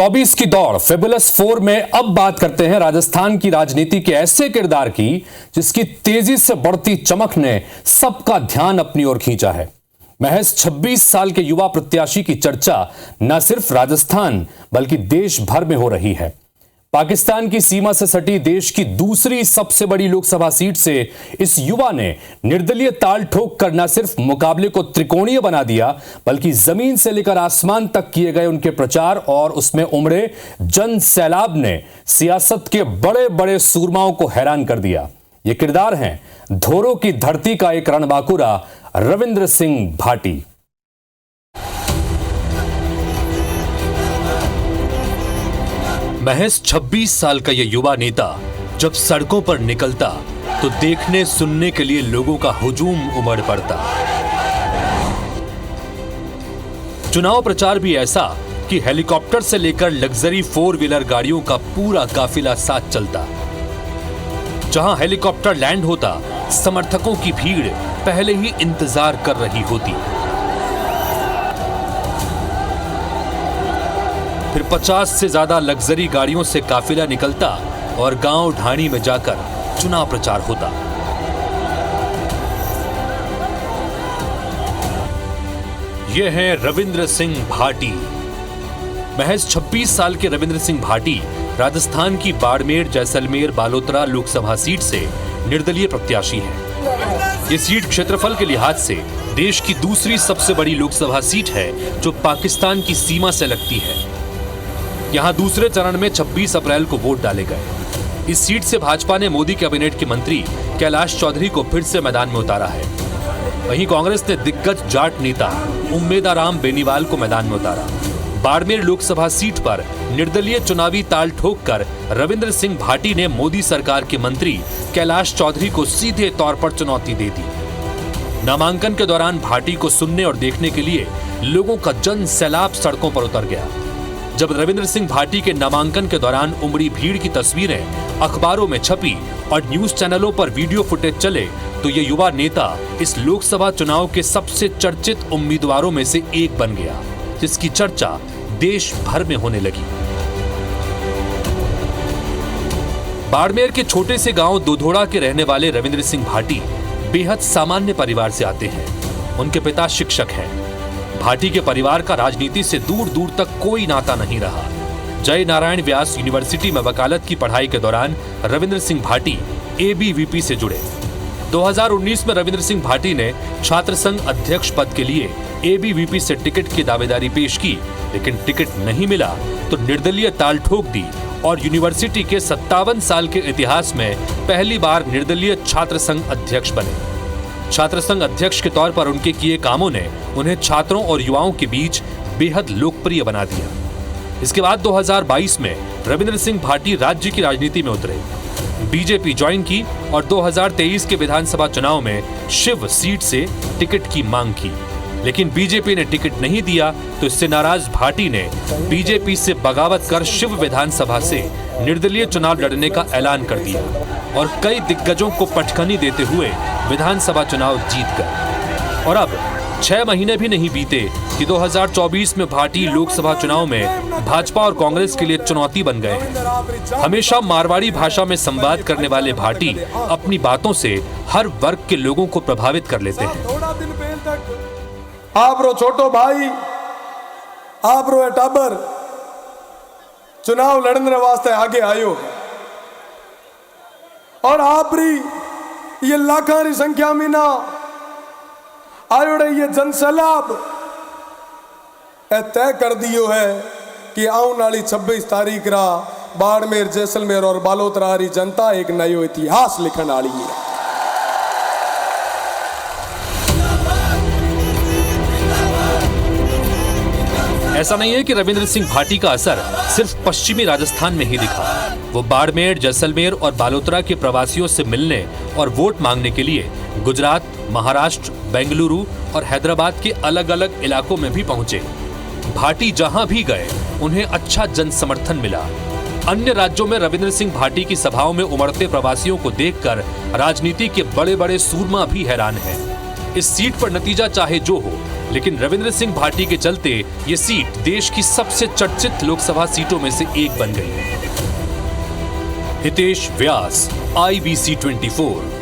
2024 की दौड़ फेबुलस 4 में अब बात करते हैं राजस्थान की राजनीति के ऐसे किरदार की जिसकी तेजी से बढ़ती चमक ने सबका ध्यान अपनी ओर खींचा है। महज 26 साल के युवा प्रत्याशी की चर्चा न सिर्फ राजस्थान बल्कि देश भर में हो रही है। पाकिस्तान की सीमा से सटी देश की दूसरी सबसे बड़ी लोकसभा सीट से इस युवा ने निर्दलीय ताल ठोक कर न सिर्फ मुकाबले को त्रिकोणीय बना दिया बल्कि जमीन से लेकर आसमान तक किए गए उनके प्रचार और उसमें उमड़े जन सैलाब ने सियासत के बड़े बड़े सूरमाओं को हैरान कर दिया। ये किरदार हैं धोरों की धरती का एक रणबांकुरा रविंद्र सिंह भाटी। महज 26 साल का यह युवा नेता जब सड़कों पर निकलता तो देखने सुनने के लिए लोगों का हुजूम उमड़ पड़ता। चुनाव प्रचार भी ऐसा कि हेलीकॉप्टर से लेकर लग्जरी 4 व्हीलर गाड़ियों का पूरा काफिला साथ चलता। जहां हेलीकॉप्टर लैंड होता, समर्थकों की भीड़ पहले ही इंतजार कर रही होती। फिर 50 से ज्यादा लग्जरी गाड़ियों से काफिला निकलता और गांव ढाणी में जाकर चुनाव प्रचार होता। ये हैं रविंद्र सिंह भाटी। महज 26 साल के रविंद्र सिंह भाटी राजस्थान की बाड़मेर, जैसलमेर, बालोतरा लोकसभा सीट से निर्दलीय प्रत्याशी हैं। ये सीट क्षेत्रफल के लिहाज से देश की दूसरी सबसे बड़ी लोकसभा सीट है जो पाकिस्तान की सीमा से लगती है। यहां दूसरे चरण में 26 अप्रैल को वोट डाले गए। इस सीट से भाजपा ने मोदी कैबिनेट के मंत्री कैलाश चौधरी को फिर से मैदान में उतारा है। वहीं कांग्रेस ने दिग्गज जाट नेता उम्मेदाराम बेनीवाल को मैदान में उतारा। बाड़मेर लोकसभा सीट पर निर्दलीय चुनावी ताल ठोक कर रविंद्र सिंह भाटी ने मोदी सरकार के मंत्री कैलाश चौधरी को सीधे तौर पर चुनौती दे दी। नामांकन के दौरान भाटी को सुनने और देखने के लिए लोगों का जन सैलाब सड़कों पर उतर गया। जब रविंद्र सिंह भाटी के नामांकन के दौरान उमड़ी भीड़ की तस्वीरें अखबारों में छपी और न्यूज चैनलों पर वीडियो फुटेज चले तो ये युवा नेता इस लोकसभा चुनाव के सबसे चर्चित उम्मीदवारों में से एक बन गया, जिसकी चर्चा देश भर में होने लगी। बाड़मेर के छोटे से गांव दोधोड़ा के रहने वाले रविंद्र सिंह भाटी बेहद सामान्य परिवार से आते हैं। उनके पिता शिक्षक हैं। भाटी के परिवार का राजनीति से दूर दूर तक कोई नाता नहीं रहा। जय नारायण व्यास यूनिवर्सिटी में वकालत की पढ़ाई के दौरान रविंद्र सिंह भाटी एबीवीपी से जुड़े। 2019 में रविंद्र सिंह भाटी ने छात्र संघ अध्यक्ष पद के लिए एबीवीपी से टिकट की दावेदारी पेश की, लेकिन टिकट नहीं मिला तो निर्दलीय ताल ठोक दी और यूनिवर्सिटी के 57 साल के इतिहास में पहली बार निर्दलीय छात्र संघ अध्यक्ष बने। छात्र संघ अध्यक्ष के तौर पर उनके किए कामों ने उन्हें छात्रों और युवाओं के बीच बेहद लोकप्रिय बना दिया। इसके बाद 2022 में रविंद्र सिंह भाटी राज्य की राजनीति में उतरे, बीजेपी ज्वाइन की और 2023 के विधानसभा चुनाव में शिव सीट से टिकट की मांग की, लेकिन बीजेपी ने टिकट नहीं दिया तो इससे नाराज भाटी ने बीजेपी से बगावत कर शिव विधानसभा से निर्दलीय चुनाव लड़ने का ऐलान कर दिया और कई दिग्गजों को पटखनी देते हुए विधानसभा चुनाव जीत गए। और अब 6 महीने भी नहीं बीते कि 2024 में भाटी लोकसभा चुनाव में भाजपा और कांग्रेस के लिए चुनौती बन गए हैं। हमेशा मारवाड़ी भाषा में संवाद करने वाले भाटी अपनी बातों से हर वर्ग के लोगों को प्रभावित कर लेते हैं। आप रो छोटो भाई, आप रो टाबर चुनाव लड़ने वास्ते आगे आयो और आप ये लाखों की संख्या में ना आयो ये जन सैलाब तय कर दियो है कि आने वाली 26 तारीख रा बाड़मेर, जैसलमेर और बालोतरा री जनता एक नयो इतिहास लिखने वाली है। ऐसा नहीं है कि रविंद्र सिंह भाटी का असर सिर्फ पश्चिमी राजस्थान में ही दिखा। वो बाड़मेर, जैसलमेर और बालोतरा के प्रवासियों से मिलने और वोट मांगने के लिए गुजरात, महाराष्ट्र, बेंगलुरु और हैदराबाद के अलग अलग इलाकों में भी पहुंचे। भाटी जहां भी गए उन्हें अच्छा जन समर्थन मिला। अन्य राज्यों में रविंद्र सिंह भाटी की सभाओं में उमड़ते प्रवासियों को देखकर राजनीति के बड़े बड़े सूरमा भी हैरान हैं। इस सीट पर नतीजा चाहे जो हो, लेकिन रविंद्र सिंह भाटी के चलते ये सीट देश की सबसे चर्चित लोकसभा सीटों में से एक बन गई। हितेश व्यास, IBC 24।